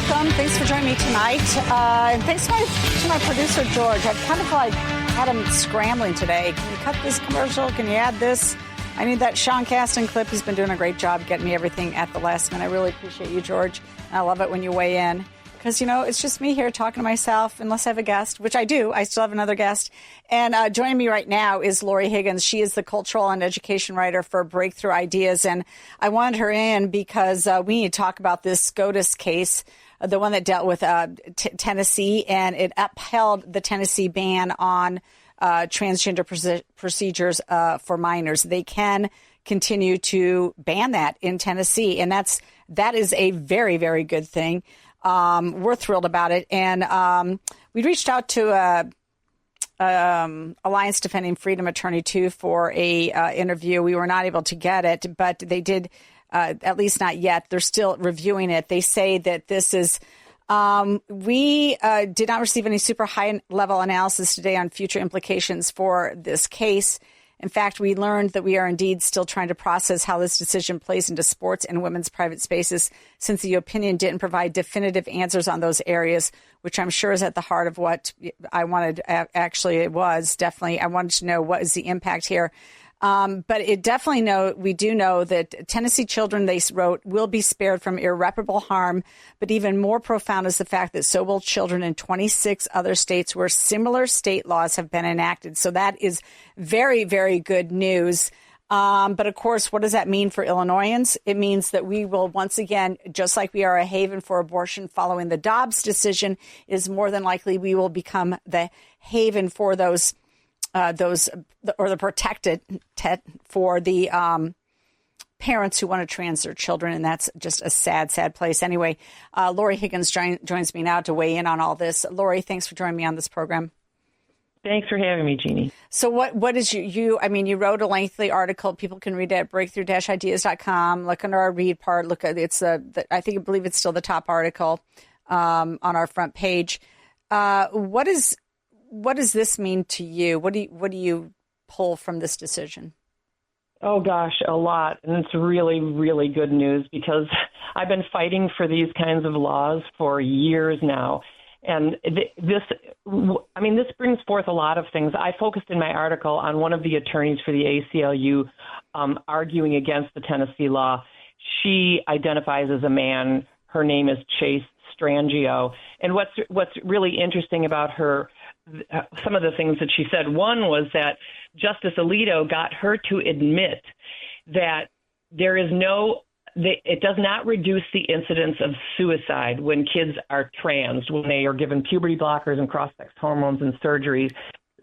welcome. Thanks for joining me tonight. And thanks to my producer, George. I've kind of had him scrambling today. Can you cut this commercial? Can you add this? I need that Sean Caston clip. He's been doing a great job getting me everything at the last minute. I really appreciate you, George. And I love it when you weigh in. Because, it's just me here talking to myself, unless I have a guest, which I do. I still have another guest. And joining me right now is Laurie Higgins. She is the cultural and education writer for Breakthrough Ideas. And I wanted her in because we need to talk about this SCOTUS case, the one that dealt with Tennessee, and it upheld the Tennessee ban on transgender procedures for minors. They can continue to ban that in Tennessee. And that is a very, very good thing. We're thrilled about it. And we reached out to Alliance Defending Freedom attorney, too, for a interview. We were not able to get it, but they did, at least not yet. They're still reviewing it. They say that this is we did not receive any super high-level analysis today on future implications for this case. In fact, we learned that we are indeed still trying to process how this decision plays into sports and women's private spaces, since the opinion didn't provide definitive answers on those areas, which I'm sure is at the heart of what I wanted. Actually, it was definitely. I wanted to know what is the impact here. But we do know that Tennessee children, they wrote, will be spared from irreparable harm. But even more profound is the fact that so will children in 26 other states where similar state laws have been enacted. So that is very, very good news. But of course, what does that mean for Illinoisans? It means that we will once again, just like we are a haven for abortion following the Dobbs decision, is more than likely we will become the haven for those or the protected for the parents who want to trans their children. And that's just a sad, sad place. Anyway, Laurie Higgins joins me now to weigh in on all this. Laurie, thanks for joining me on this program. Thanks for having me, Jeanne. So what is you wrote a lengthy article. People can read it at breakthrough-ideas.com. Look under our read part. Look at I believe it's still the top article on our front page. What does this mean to you? What do you pull from this decision? Oh, gosh, a lot. And it's really, really good news because I've been fighting for these kinds of laws for years now. And this brings forth a lot of things. I focused in my article on one of the attorneys for the ACLU arguing against the Tennessee law. She identifies as a man. Her name is Chase Strangio. And what's really interesting about her, some of the things that she said, one was that Justice Alito got her to admit that it does not reduce the incidence of suicide when kids are trans, when they are given puberty blockers and cross-sex hormones and surgeries.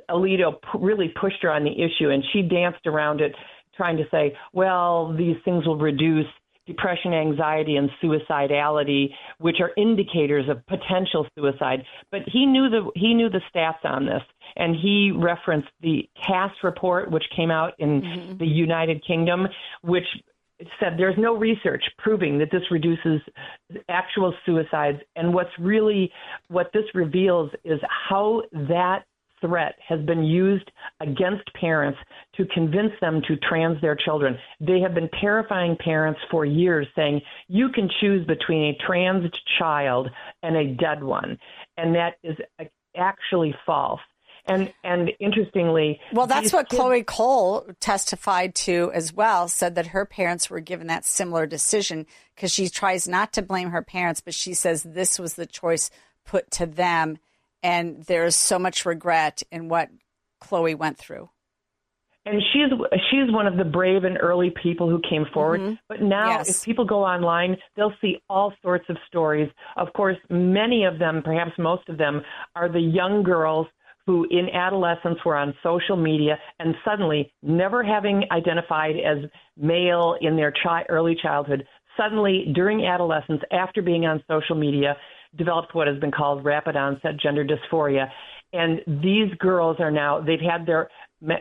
Alito really pushed her on the issue, and she danced around it, trying to say, well, these things will reduce depression, anxiety, and suicidality, which are indicators of potential suicide. But he knew the stats on this, and he referenced the CAS report, which came out in the United Kingdom, which said there's no research proving that this reduces actual suicides. And what this reveals is how that threat has been used against parents to convince them to trans their children. They have been terrifying parents for years, saying you can choose between a trans child and a dead one. And that is actually false. And interestingly, well, that's what Chloe Cole testified to as well, said that her parents were given that similar decision, because she tries not to blame her parents, but she says this was the choice put to them. And there's so much regret in what Chloe went through. And she's one of the brave and early people who came forward. But now if people go online, they'll see all sorts of stories. Of course, many of them, perhaps most of them, are the young girls who in adolescence were on social media and suddenly, never having identified as male in their early childhood, suddenly during adolescence, after being on social media, developed what has been called rapid onset gender dysphoria. And these girls are now, they've had their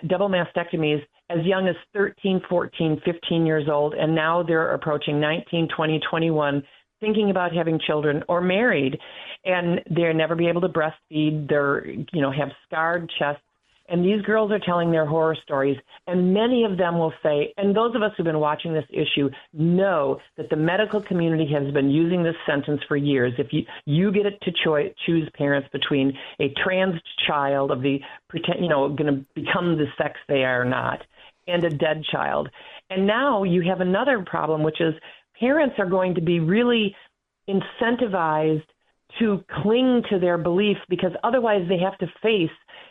double mastectomies as young as 13, 14, 15 years old, and now they're approaching 19, 20, 21, thinking about having children or married, and they'll never be able to breastfeed. They're, have scarred chests. And these girls are telling their horror stories, and many of them will say, and those of us who've been watching this issue know that the medical community has been using this sentence for years. If you get it to choose parents between a trans child of the going to become the sex they are not, and a dead child. And now you have another problem, which is parents are going to be really incentivized to cling to their beliefs because otherwise they have to face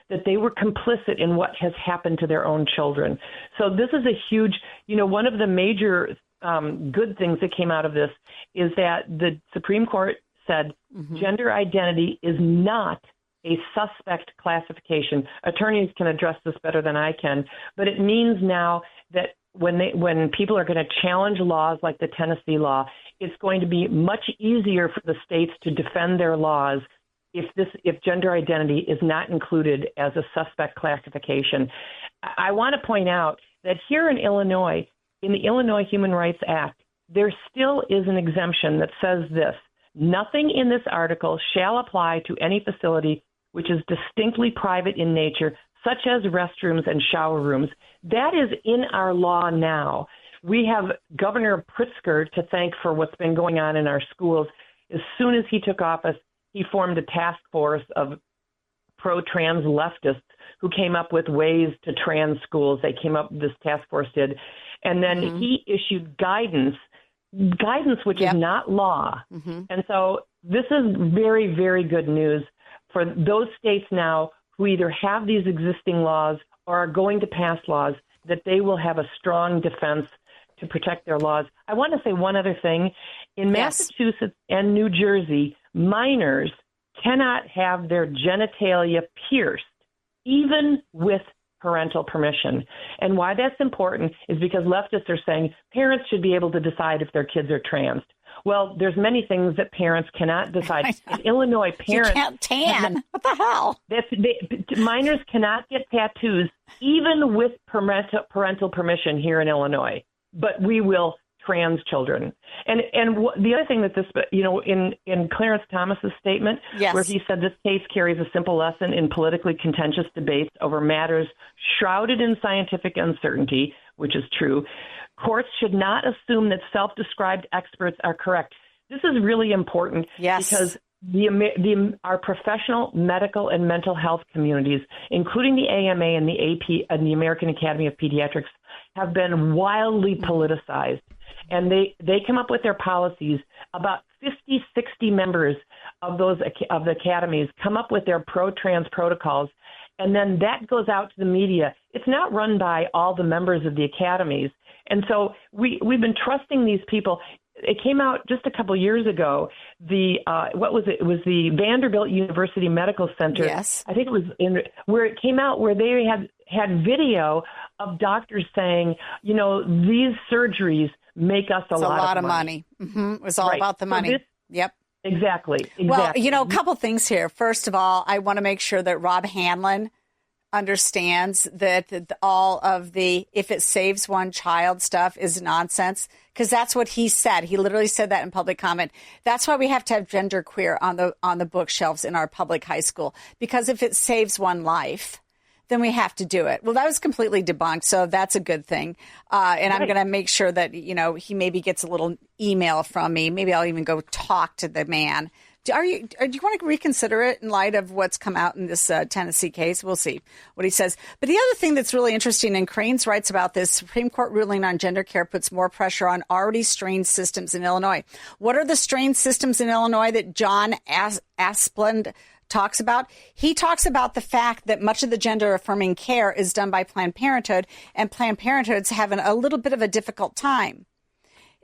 that they were complicit in what has happened to their own children. So this is a huge, one of the major good things that came out of this is that the Supreme Court said gender identity is not a suspect classification. Attorneys can address this better than I can, but it means now that when people are going to challenge laws like the Tennessee law, it's going to be much easier for the states to defend their laws if gender identity is not included as a suspect classification. I want to point out that here in Illinois, in the Illinois Human Rights Act, there still is an exemption that says this: nothing in this article shall apply to any facility which is distinctly private in nature, such as restrooms and shower rooms. That is in our law now. We have Governor Pritzker to thank for what's been going on in our schools. As soon as he took office, he formed a task force of pro-trans leftists who came up with ways to trans schools. This task force did. And then he issued guidance which is not law. And so this is very, very good news for those states now who either have these existing laws or are going to pass laws, that they will have a strong defense to protect their laws. I want to say one other thing. In Massachusetts and New Jersey, minors cannot have their genitalia pierced, even with parental permission. And why that's important is because leftists are saying parents should be able to decide if their kids are trans. Well, there's many things that parents cannot decide. In Illinois, parents... You can't tan. What the hell? Minors cannot get tattoos, even with parental permission here in Illinois. But we will trans children. And the other thing that this, in Clarence Thomas's statement, where he said this case carries a simple lesson in politically contentious debates over matters shrouded in scientific uncertainty, which is true, courts should not assume that self-described experts are correct. This is really important because our professional medical and mental health communities, including the AMA and the AP and the American Academy of Pediatrics, have been wildly politicized. And they come up with their policies. About 50, 60 members of the academies come up with their pro-trans protocols, and then that goes out to the media. It's not run by all the members of the academies. And so we've been trusting these people. It came out just a couple years ago. What was it? It was the Vanderbilt University Medical Center. Yes. I think it was where it came out where they had video of doctors saying, these surgeries make us a lot of money. It was all about the money. Yep. Exactly. Well, a couple things here. First of all, I want to make sure that Rob Hanlon understands that all of the if it saves one child stuff is nonsense, because that's what he said. He literally said that in public comment. That's why we have to have genderqueer on the bookshelves in our public high school, because if it saves one life, then we have to do it. Well, that was completely debunked, so that's a good thing. And I'm going to make sure that, he maybe gets a little email from me. Maybe I'll even go talk to the man. Do you want to reconsider it in light of what's come out in this Tennessee case? We'll see what he says. But the other thing that's really interesting, and Cranes writes about this, Supreme Court ruling on gender care puts more pressure on already strained systems in Illinois. What are the strained systems in Illinois that John Asplund talks about? He talks about the fact that much of the gender-affirming care is done by Planned Parenthood, and Planned Parenthood's having a little bit of a difficult time.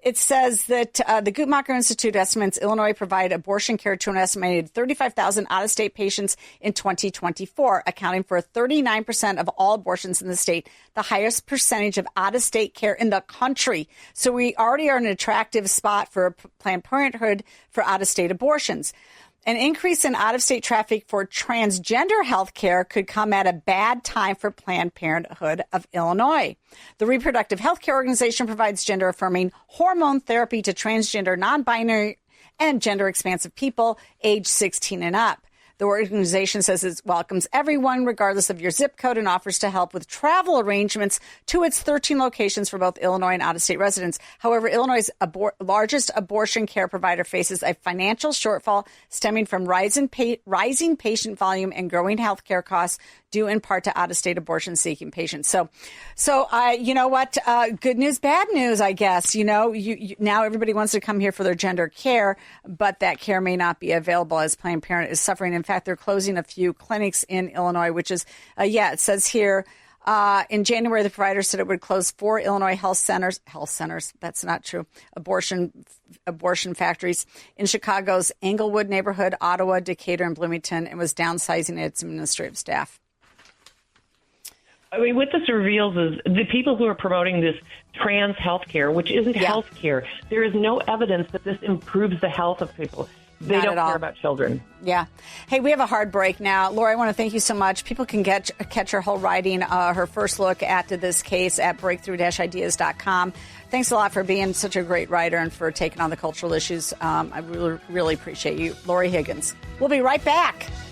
It says that the Guttmacher Institute estimates Illinois provided abortion care to an estimated 35,000 out-of-state patients in 2024, accounting for 39% of all abortions in the state, the highest percentage of out-of-state care in the country. So we already are in an attractive spot for Planned Parenthood for out-of-state abortions. An increase in out-of-state traffic for transgender health care could come at a bad time for Planned Parenthood of Illinois. The Reproductive Health Care Organization provides gender-affirming hormone therapy to transgender, non-binary, and gender-expansive people age 16 and up. The organization says it welcomes everyone, regardless of your zip code, and offers to help with travel arrangements to its 13 locations for both Illinois and out-of-state residents. However, Illinois' largest abortion care provider faces a financial shortfall stemming from rising patient volume and growing health care costs due in part to out-of-state abortion-seeking patients. So, you know what? Good news, bad news, I guess. You know, now everybody wants to come here for their gender care, but that care may not be available as Planned Parenthood is suffering. In fact, they're closing a few clinics in Illinois, which is, it says here, in January, the provider said it would close 4 Illinois health centers. That's not true. Abortion factories in Chicago's Englewood neighborhood, Ottawa, Decatur, and Bloomington, and was downsizing its administrative staff. I mean, what this reveals is the people who are promoting this trans health care, which isn't health care, there is no evidence that this improves the health of people. They don't care about children. Yeah. Hey, we have a hard break now. Laurie, I want to thank you so much. People can catch her whole writing, her first look at this case at breakthrough-ideas.com. Thanks a lot for being such a great writer and for taking on the cultural issues. I really, really appreciate you. Laurie Higgins. We'll be right back.